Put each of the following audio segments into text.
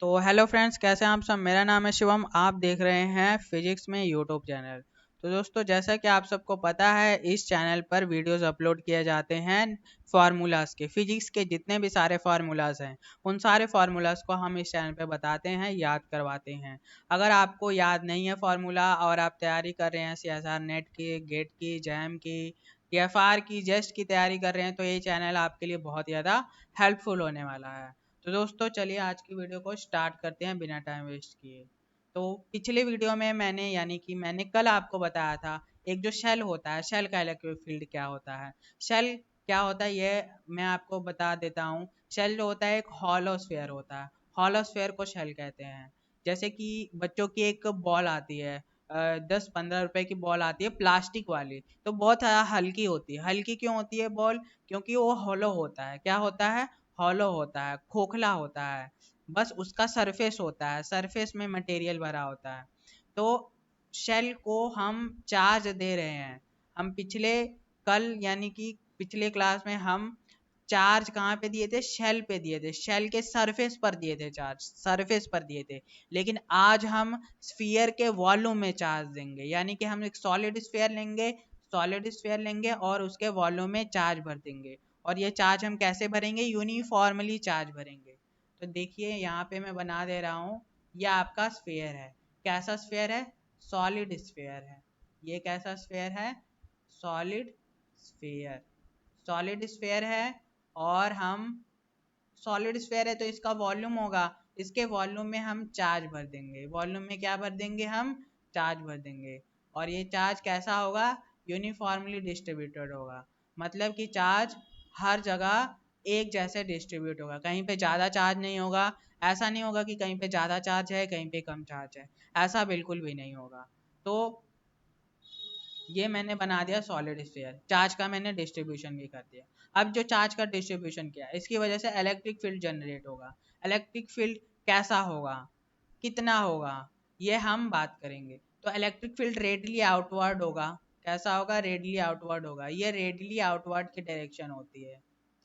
तो hello friends, कैसे हैं आप सब। मेरा नाम है शिवम, आप देख रहे हैं फिजिक्स में यूट्यूब चैनल। तो दोस्तों, जैसा कि आप सबको पता है, इस चैनल पर वीडियोस अपलोड किए जाते हैं फार्मूलाज के। फिजिक्स के जितने भी सारे फार्मूलाज हैं, उन सारे फार्मूलाज को हम इस चैनल पर बताते हैं, याद करवाते हैं। अगर आपको याद नहीं है फार्मूला और आप तैयारी कर रहे हैं CSR नेट की, गेट की, जैम की, TFR की, जेस्ट की तैयारी कर रहे हैं, तो ये चैनल आपके लिए बहुत ज़्यादा हेल्पफुल होने वाला है। तो दोस्तों, चलिए आज की वीडियो को स्टार्ट करते हैं बिना टाइम वेस्ट किए। तो पिछले वीडियो में मैंने कल आपको बताया था, एक जो शेल होता है, शेल का इलेक्ट्रिक फील्ड क्या होता है। शेल क्या होता है ये मैं आपको बता देता हूँ। शेल जो होता है एक हॉलो स्फीयर होता है। हॉलो स्फीयर को शेल कहते हैं। जैसे कि बच्चों की एक बॉल आती है, 10-15 रुपए की बॉल आती है प्लास्टिक वाली, तो बहुत हल्की होती है। हल्की क्यों होती है बॉल? क्योंकि वो हॉलो होता है। क्या होता है? हॉलो होता है, खोखला होता है। बस उसका सरफेस होता है, सरफेस में मटेरियल भरा होता है। तो शेल को हम चार्ज दे रहे हैं। हम कल यानी कि पिछले क्लास में हम चार्ज कहाँ पे दिए थे? शेल पे दिए थे, शेल के सरफेस पर दिए थे, चार्ज सरफेस पर दिए थे। लेकिन आज हम स्फीयर के वॉल्यूम में चार्ज देंगे, यानी कि हम एक सॉलिड स्फीयर लेंगे और उसके वॉल्यूम में चार्ज भर देंगे। और ये चार्ज हम कैसे भरेंगे? यूनिफॉर्मली चार्ज भरेंगे। तो देखिए यहाँ पे मैं बना दे रहा हूँ, ये आपका स्फीयर है। कैसा स्फीयर है? सॉलिड स्फीयर है। ये कैसा स्फीयर है? Solid sphere. सॉलिड स्फीयर है। और हम सॉलिड स्फीयर है तो इसका वॉल्यूम होगा, इसके वॉल्यूम में हम चार्ज भर देंगे। वॉल्यूम में क्या भर देंगे? हम चार्ज भर देंगे। और ये चार्ज कैसा होगा? यूनिफॉर्मली डिस्ट्रीब्यूटेड होगा। मतलब कि चार्ज हर जगह एक जैसे डिस्ट्रीब्यूट होगा, कहीं पे ज़्यादा चार्ज नहीं होगा। ऐसा नहीं होगा कि कहीं पे ज़्यादा चार्ज है, कहीं पे कम चार्ज है, ऐसा बिल्कुल भी नहीं होगा। तो ये मैंने बना दिया सॉलिड स्फीयर। चार्ज का मैंने डिस्ट्रीब्यूशन भी कर दिया। अब जो चार्ज का डिस्ट्रीब्यूशन किया, इसकी वजह से इलेक्ट्रिक फील्ड जनरेट होगा। इलेक्ट्रिक फील्ड कैसा होगा, कितना होगा, ये हम बात करेंगे। तो इलेक्ट्रिक फील्ड रेडियली आउटवर्ड होगा। कैसा होगा? रेडियली आउटवर्ड होगा। ये रेडियली आउटवर्ड की डायरेक्शन होती है।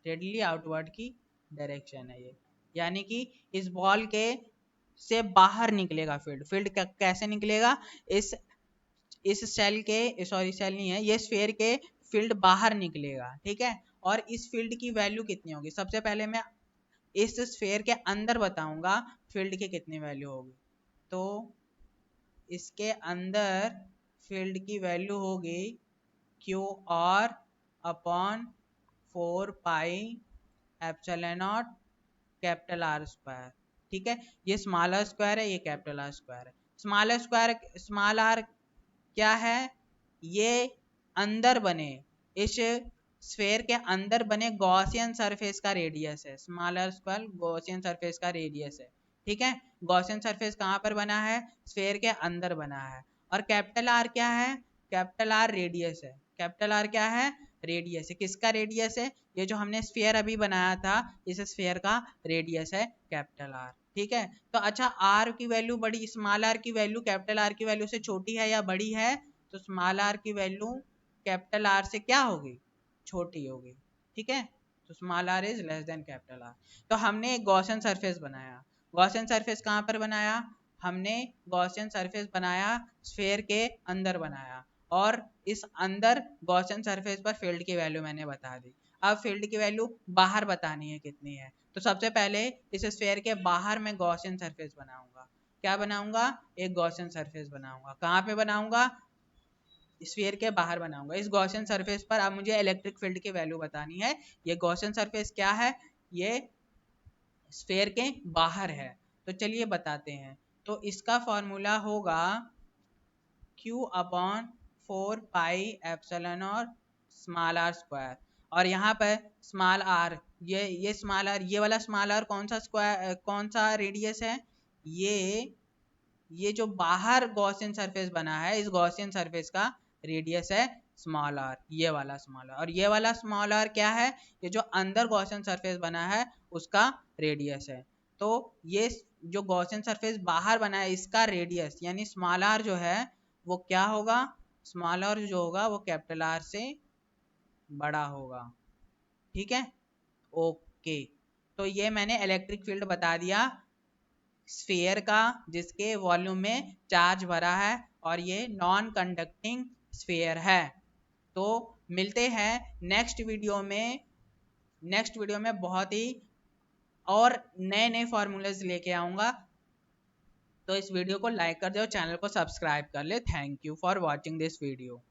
रेडियली आउटवर्ड की डायरेक्शन है ये। यानी कि इस बॉल के से बाहर निकलेगा फील्ड। फील्ड कैसे निकलेगा? इस इस सेल के, सॉरी सेल नहीं है ये, स्फीयर के फील्ड बाहर निकलेगा। ठीक है। और इस फील्ड की वैल्यू कितनी होगी? सबसे पहले मैं इस स्फीयर के अंदर बताऊंगा फील्ड की कितनी वैल्यू होगी। तो इसके अंदर फील्ड की वैल्यू होगी Q R upon 4 pi epsilon not capital R square. ठीक है। ये स्मॉल आर स्क्वायर है, ये कैपिटल आर स्क्वायर है। स्मॉल आर क्या है? ये अंदर बने, इस स्फीयर के अंदर बने गॉसियन सरफेस का रेडियस है। स्मॉलर स्क्वायर गॉसियन सरफेस का रेडियस है। ठीक है। गॉसियन सरफेस कहाँ पर बना है? स्फीयर के अंदर बना है। और कैपिटल आर क्या है? कैपिटल आर रेडियस है। कैपिटल आर क्या है? रेडियस है। किसका रेडियस है? ये जो हमने स्फीयर अभी बनाया था, इस स्फीयर का रेडियस है कैपिटल आर। ठीक है। तो अच्छा, आर की वैल्यू बड़ी, स्मॉल आर की वैल्यू कैपिटल आर की वैल्यू से छोटी है या बड़ी है? तो स्मॉल आर की वैल्यू कैपिटल आर से क्या होगी? छोटी होगी। ठीक है। तो small R is less than capital R. तो हमने एक गॉसियन सरफेस बनाया। गॉसियन सरफेस कहाँ पर बनाया? हमने गॉसियन सरफेस बनाया, स्फीयर के अंदर बनाया। और इस अंदर गॉसियन सरफेस पर फील्ड की वैल्यू मैंने बता दी। अब फील्ड की वैल्यू बाहर बतानी है कितनी है। तो सबसे पहले इस स्फीयर के बाहर मैं गॉसियन सरफेस बनाऊंगा। क्या बनाऊंगा? एक गॉसियन सरफेस बनाऊंगा। कहाँ पे बनाऊंगा? स्फीयर के बाहर बनाऊंगा। इस गॉसियन सरफेस पर अब मुझे इलेक्ट्रिक फील्ड की वैल्यू बतानी है। ये गॉसियन सरफेस क्या है? ये स्फीयर के बाहर है। तो चलिए बताते हैं। तो इसका फॉर्मूला होगा Q अपॉन 4 पाई एप्सिलॉन और स्मॉल आर स्क्वायर। और यहाँ पर स्मॉल आर, ये स्मॉल आर, ये वाला स्मॉल आर कौन सा स्क्वायर, कौन सा रेडियस है? ये जो बाहर गॉसियन सरफेस बना है, इस गॉसियन सरफेस का रेडियस है स्मॉल आर, ये वाला स्मॉल आर। और ये वाला स्मॉल आर क्या है? ये जो अंदर गॉसियन सरफेस बना है उसका रेडियस है। तो ये जो गॉसियन सरफेस बाहर बना है, इसका रेडियस यानी स्मॉल आर जो है वो क्या होगा? स्मॉल आर जो होगा वो कैपिटल आर से बड़ा होगा। ठीक है। ओके। तो ये मैंने इलेक्ट्रिक फील्ड बता दिया स्फीयर का जिसके वॉल्यूम में चार्ज भरा है और ये नॉन कंडक्टिंग स्फीयर है। तो मिलते हैं नेक्स्ट वीडियो में बहुत ही और नए नए फार्मूलाज लेके आऊँगा। तो इस वीडियो को लाइक कर दो, चैनल को सब्सक्राइब कर ले। Thank you for watching this video.